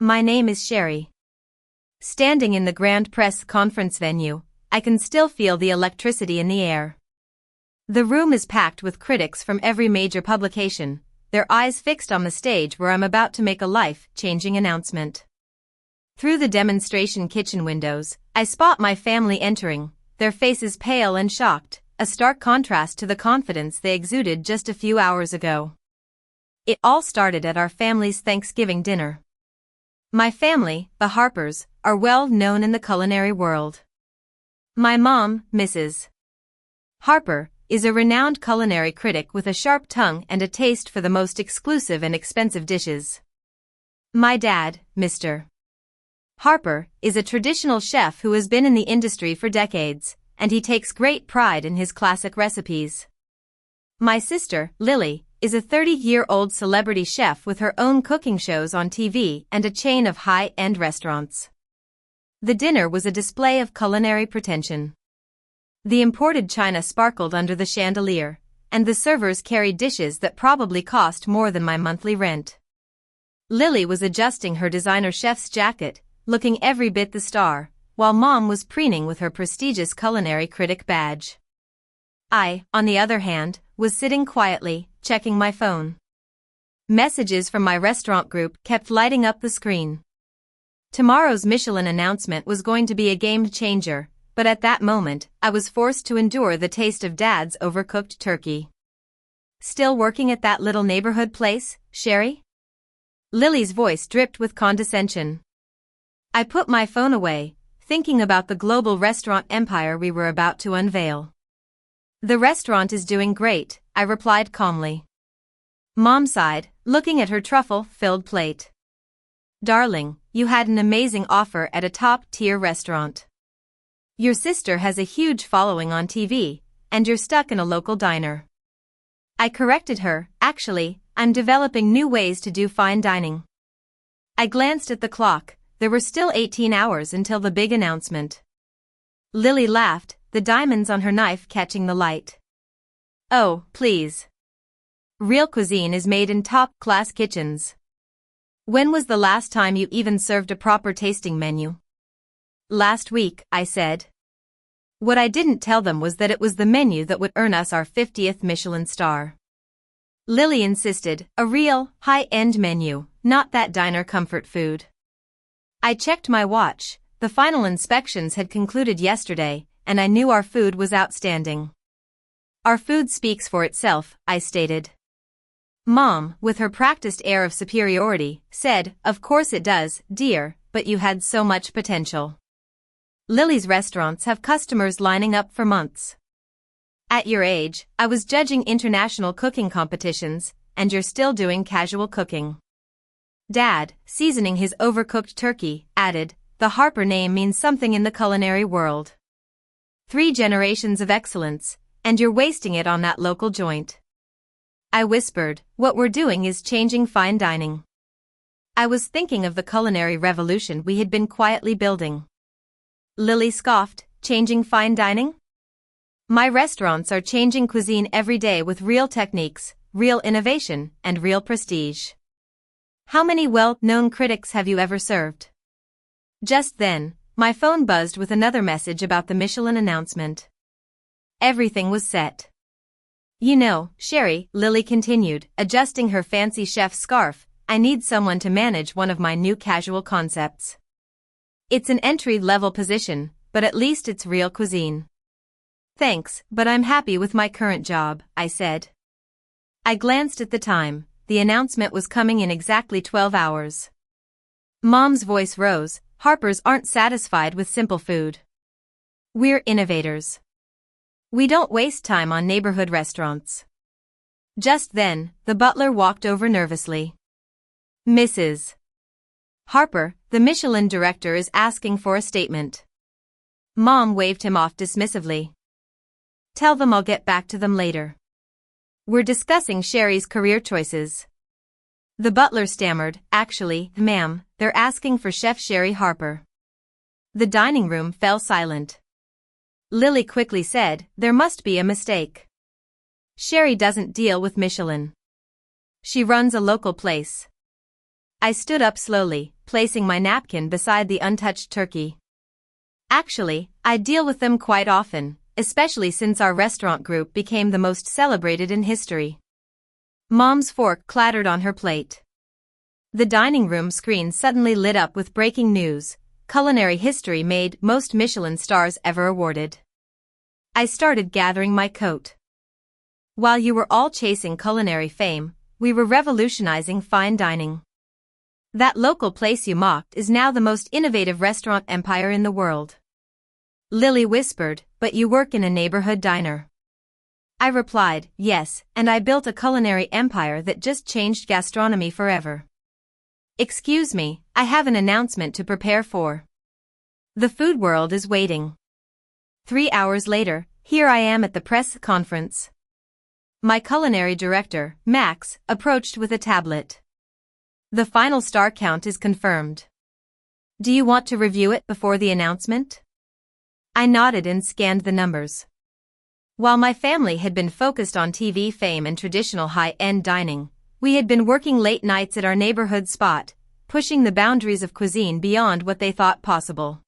My name is Sherry. Standing in the grand press conference venue, I can still feel the electricity in the air. The room is packed with critics from every major publication, their eyes fixed on the stage where I'm about to make a life-changing announcement. Through the demonstration kitchen windows, I spot my family entering, their faces pale and shocked, a stark contrast to the confidence they exuded just a few hours ago. It all started at our family's Thanksgiving dinner. My family, the Harpers, are well known in the culinary world. My mom, Mrs. Harper, is a renowned culinary critic with a sharp tongue and a taste for the most exclusive and expensive dishes. My dad, Mr. Harper, is a traditional chef who has been in the industry for decades, and he takes great pride in his classic recipes. My sister, Lily, is a 30-year-old celebrity chef with her own cooking shows on TV and a chain of high-end restaurants. The dinner was a display of culinary pretension. The imported china sparkled under the chandelier, and the servers carried dishes that probably cost more than my monthly rent. Lily was adjusting her designer chef's jacket, looking every bit the star, while Mom was preening with her prestigious culinary critic badge. I, on the other hand, was sitting quietly, checking my phone. Messages from my restaurant group kept lighting up the screen. Tomorrow's Michelin announcement was going to be a game changer, but at that moment, I was forced to endure the taste of Dad's overcooked turkey. Still working at that little neighborhood place, Sherry? Lily's voice dripped with condescension. I put my phone away, thinking about the global restaurant empire we were about to unveil. The restaurant is doing great, I replied calmly. Mom sighed, looking at her truffle-filled plate. Darling, you had an amazing offer at a top-tier restaurant. Your sister has a huge following on TV, and you're stuck in a local diner. I corrected her, actually, I'm developing new ways to do fine dining. I glanced at the clock, there were still 18 hours until the big announcement. Lily laughed, the diamonds on her knife catching the light. Oh, please. Real cuisine is made in top-class kitchens. When was the last time you even served a proper tasting menu? Last week, I said. What I didn't tell them was that it was the menu that would earn us our 50th Michelin star. Lily insisted, a real, high-end menu, not that diner comfort food. I checked my watch, the final inspections had concluded yesterday, and I knew our food was outstanding. Our food speaks for itself, I stated. Mom, with her practiced air of superiority, said, of course it does, dear, but you had so much potential. Lily's restaurants have customers lining up for months. At your age, I was judging international cooking competitions, and you're still doing casual cooking. Dad, seasoning his overcooked turkey, added, the Harper name means something in the culinary world. 3 generations of excellence, and you're wasting it on that local joint. I whispered, what we're doing is changing fine dining. I was thinking of the culinary revolution we had been quietly building. Lily scoffed, changing fine dining? My restaurants are changing cuisine every day with real techniques, real innovation, and real prestige. How many well-known critics have you ever served? Just then, my phone buzzed with another message about the Michelin announcement. Everything was set. You know, Sherry, Lily continued, adjusting her fancy chef's scarf, I need someone to manage one of my new casual concepts. It's an entry-level position, but at least it's real cuisine. Thanks, but I'm happy with my current job, I said. I glanced at the time, the announcement was coming in exactly 12 hours. Mom's voice rose, Harpers aren't satisfied with simple food. We're innovators. We don't waste time on neighborhood restaurants. Just then, the butler walked over nervously. Mrs. Harper, the Michelin director is asking for a statement. Mom waved him off dismissively. Tell them I'll get back to them later. We're discussing Sherry's career choices. The butler stammered, actually, ma'am, they're asking for Chef Sherry Harper. The dining room fell silent. Lily quickly said, there must be a mistake. Sherry doesn't deal with Michelin. She runs a local place. I stood up slowly, placing my napkin beside the untouched turkey. Actually, I deal with them quite often, especially since our restaurant group became the most celebrated in history. Mom's fork clattered on her plate. The dining room screen suddenly lit up with breaking news: culinary history made, most Michelin stars ever awarded. I started gathering my coat. While you were all chasing culinary fame, we were revolutionizing fine dining. That local place you mocked is now the most innovative restaurant empire in the world. Lily whispered, "But you work in a neighborhood diner." I replied, "Yes, and I built a culinary empire that just changed gastronomy forever." "Excuse me, I have an announcement to prepare for. The food world is waiting." 3 hours later, here I am at the press conference. My culinary director, Max, approached with a tablet. "The final star count is confirmed. Do you want to review it before the announcement?" I nodded and scanned the numbers. While my family had been focused on TV fame and traditional high-end dining, we had been working late nights at our neighborhood spot, pushing the boundaries of cuisine beyond what they thought possible.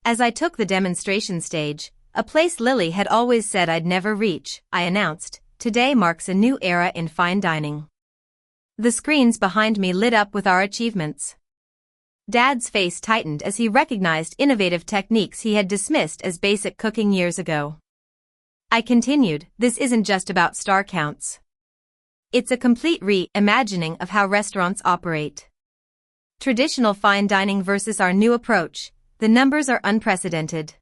As I took the demonstration stage, a place Lily had always said I'd never reach, I announced, "Today marks a new era in fine dining." The screens behind me lit up with our achievements. Dad's face tightened as he recognized innovative techniques he had dismissed as basic cooking years ago. I continued, "This isn't just about star counts. It's a complete re-imagining of how restaurants operate. Traditional fine dining versus our new approach, the numbers are unprecedented."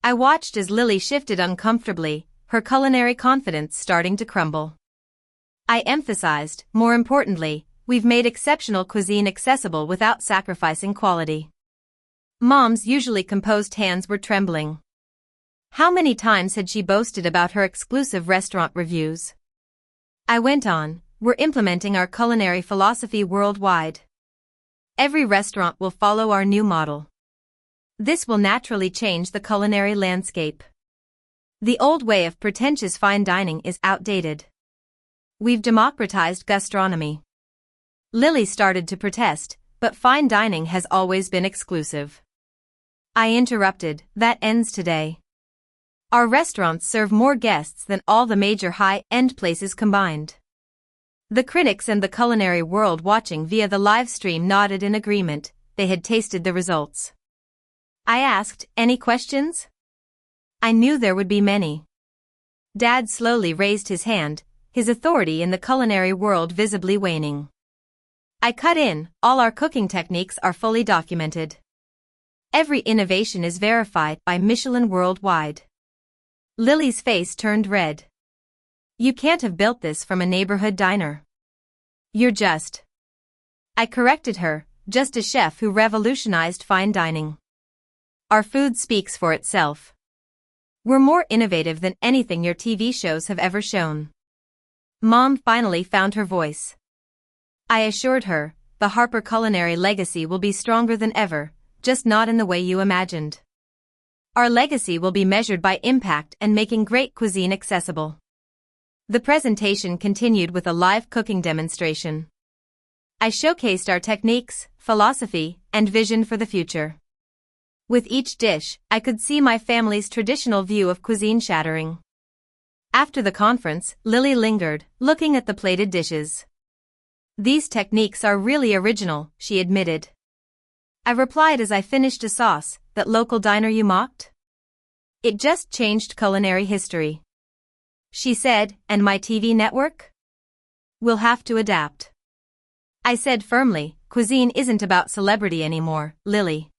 I watched as Lily shifted uncomfortably, her culinary confidence starting to crumble. I emphasized, "More importantly, we've made exceptional cuisine accessible without sacrificing quality." Mom's usually composed hands were trembling. How many times had she boasted about her exclusive restaurant reviews? I went on, "We're implementing our culinary philosophy worldwide. Every restaurant will follow our new model. This will naturally change the culinary landscape. The old way of pretentious fine dining is outdated. We've democratized gastronomy." Lily started to protest, "But fine dining has always been exclusive." I interrupted, "That ends today. Our restaurants serve more guests than all the major high-end places combined." The critics and the culinary world watching via the live stream nodded in agreement. They had tasted the results. I asked, "Any questions?" I knew there would be many. Dad slowly raised his hand, his authority in the culinary world visibly waning. I cut in, "All our cooking techniques are fully documented. Every innovation is verified by Michelin worldwide." Lily's face turned red. "You can't have built this from a neighborhood diner. You're just..." I corrected her, "Just a chef who revolutionized fine dining. Our food speaks for itself. We're more innovative than anything your TV shows have ever shown." Mom finally found her voice. I assured her, "The Harper culinary legacy will be stronger than ever, just not in the way you imagined. Our legacy will be measured by impact and making great cuisine accessible." The presentation continued with a live cooking demonstration. I showcased our techniques, philosophy, and vision for the future. With each dish, I could see my family's traditional view of cuisine shattering. After the conference, Lily lingered, looking at the plated dishes. "These techniques are really original," she admitted. I replied as I finished a sauce, "That local diner you mocked? It just changed culinary history." She said, "And my TV network? We'll have to adapt." I said firmly, "Cuisine isn't about celebrity anymore, Lily.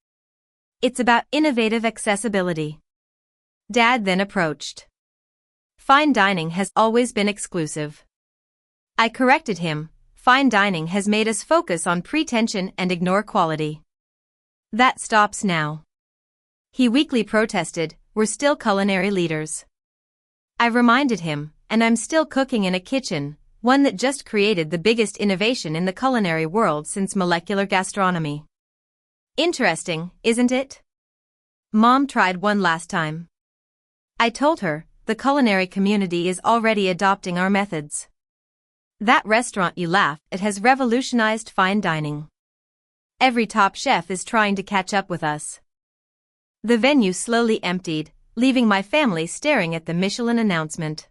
It's about innovative accessibility." Dad then approached. "Fine dining has always been exclusive." I corrected him, "Fine dining has made us focus on pretension and ignore quality. That stops now." He weakly protested, "We're still culinary leaders." I reminded him, "And I'm still cooking in a kitchen, one that just created the biggest innovation in the culinary world since molecular gastronomy." Interesting, isn't it? Mom tried one last time. I told her, "The culinary community is already adopting our methods." That restaurant you laugh at has revolutionized fine dining. Every top chef is trying to catch up with us. The venue slowly emptied, leaving my family staring at the Michelin announcement.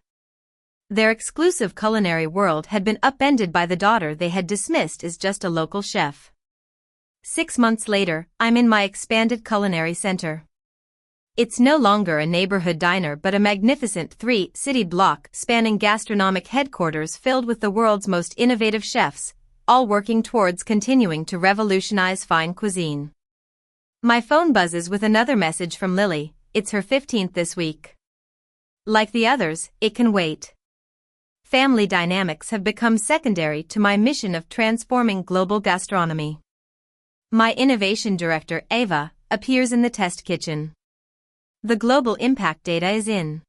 Their exclusive culinary world had been upended by the daughter they had dismissed as just a local chef. 6 months later, I'm in my expanded culinary center. It's no longer a neighborhood diner but a magnificent 3-city block spanning gastronomic headquarters filled with the world's most innovative chefs, all working towards continuing to revolutionize fine cuisine. My phone buzzes with another message from Lily. It's her 15th this week. Like the others, it can wait. Family dynamics have become secondary to my mission of transforming global gastronomy. My innovation director, Ava, appears in the test kitchen. The global impact data is in.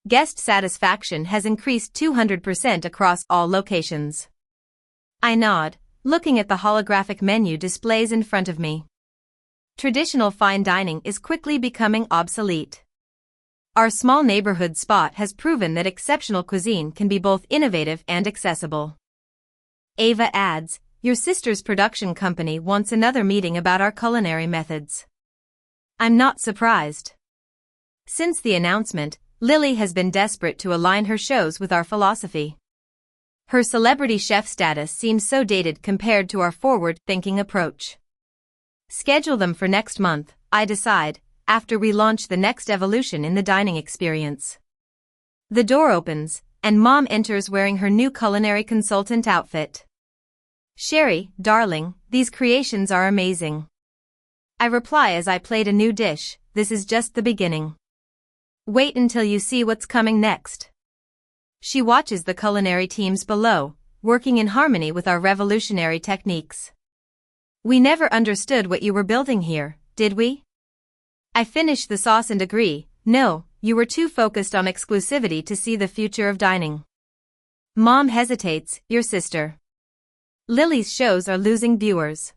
Guest satisfaction has increased 200% across all locations. I nod, looking at the holographic menu displays in front of me. Traditional fine dining is quickly becoming obsolete. Our small neighborhood spot has proven that exceptional cuisine can be both innovative and accessible. Ava adds, your sister's production company wants another meeting about our culinary methods. I'm not surprised. Since the announcement, Lily has been desperate to align her shows with our philosophy. Her celebrity chef status seems so dated compared to our forward-thinking approach. Schedule them for next month, I decide, after we launch the next evolution in the dining experience. The door opens, and Mom enters wearing her new culinary consultant outfit. Sherry, darling, these creations are amazing. I reply as I plate a new dish, this is just the beginning. Wait until you see what's coming next. She watches the culinary teams below, working in harmony with our revolutionary techniques. We never understood what you were building here, did we? I finish the sauce and agree, no, you were too focused on exclusivity to see the future of dining. Mom hesitates, your sister. Lily's shows are losing viewers.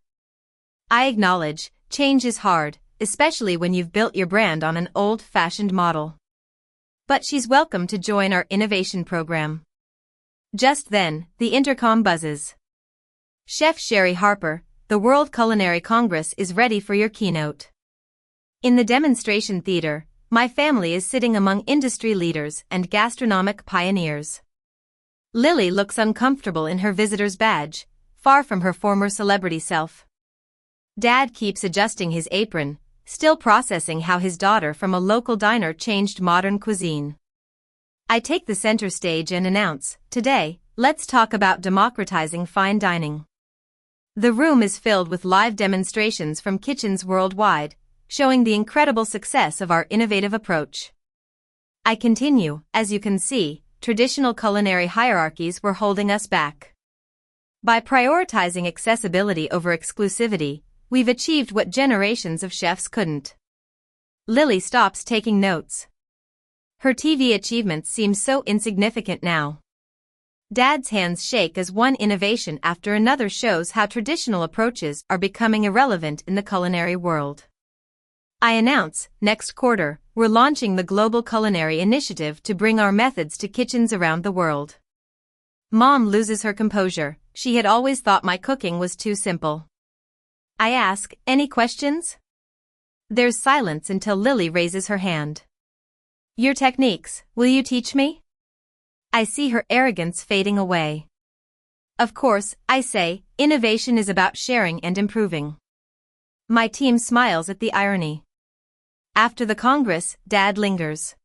I acknowledge, change is hard, especially when you've built your brand on an old-fashioned model. But she's welcome to join our innovation program. Just then, the intercom buzzes. Chef Sherry Harper, the World Culinary Congress is ready for your keynote. In the demonstration theater, my family is sitting among industry leaders and gastronomic pioneers. Lily looks uncomfortable in her visitor's badge, far from her former celebrity self. Dad keeps adjusting his apron, still processing how his daughter from a local diner changed modern cuisine. I take the center stage and announce, today, let's talk about democratizing fine dining. The room is filled with live demonstrations from kitchens worldwide, showing the incredible success of our innovative approach. I continue, as you can see, traditional culinary hierarchies were holding us back. By prioritizing accessibility over exclusivity, we've achieved what generations of chefs couldn't. Lily stops taking notes. Her TV achievements seem so insignificant now. Dad's hands shake as one innovation after another shows how traditional approaches are becoming irrelevant in the culinary world. I announce, next quarter, we're launching the Global Culinary Initiative to bring our methods to kitchens around the world. Mom loses her composure, she had always thought my cooking was too simple. I ask, any questions? There's silence until Lily raises her hand. Your techniques, will you teach me? I see her arrogance fading away. Of course, I say, innovation is about sharing and improving. My team smiles at the irony. After the Congress, Dad lingers.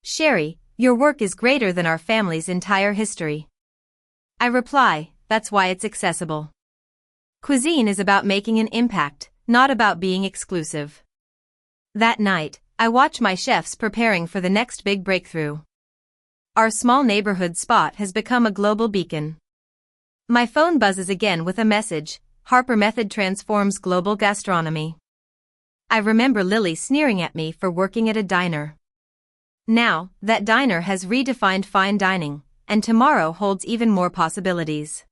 Sherry, your work is greater than our family's entire history. I reply, that's why it's accessible. Cuisine is about making an impact, not about being exclusive. That night, I watch my chefs preparing for the next big breakthrough. Our small neighborhood spot has become a global beacon. My phone buzzes again with a message, Harper Method transforms global gastronomy. I remember Lily sneering at me for working at a diner. Now, that diner has redefined fine dining, and tomorrow holds even more possibilities.